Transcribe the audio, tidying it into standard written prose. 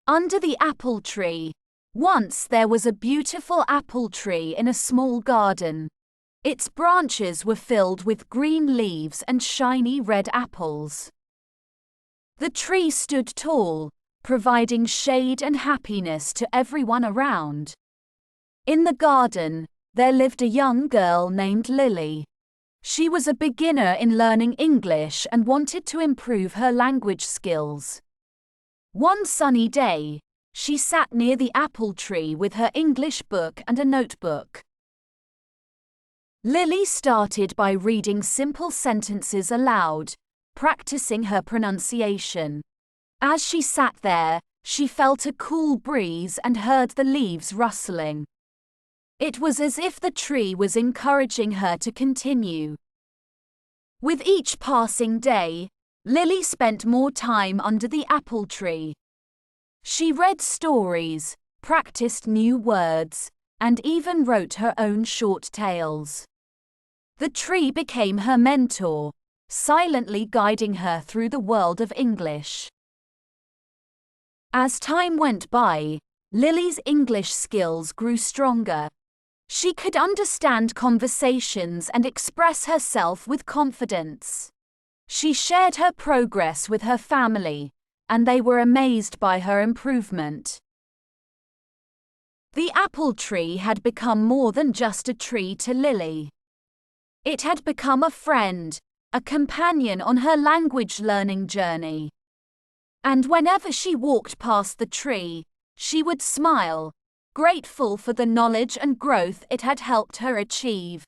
Under the apple tree. Once there was a beautiful apple tree in a small garden. Its branches were filled with green leaves and shiny red apples. The tree stood tall, providing shade and happiness to everyone around. In the garden, there lived a young girl named Lily. She was a beginner in learning English and wanted to improve her language skills. One sunny day, she sat near the apple tree with her English book and a notebook. Lily started by reading simple sentences aloud, practicing her pronunciation. As she sat there, she felt a cool breeze and heard the leaves rustling. It was as if the tree was encouraging her to continue. With each passing day, Lily spent more time under the apple tree. She read stories, practiced new words, and even wrote her own short tales. The tree became her mentor, silently guiding her through the world of English. As time went by, Lily's English skills grew stronger. She could understand conversations and express herself with confidence. She shared her progress with her family, and they were amazed by her improvement. The apple tree had become more than just a tree to Lily. It had become a friend, a companion on her language learning journey. And whenever she walked past the tree, she would smile, grateful for the knowledge and growth it had helped her achieve.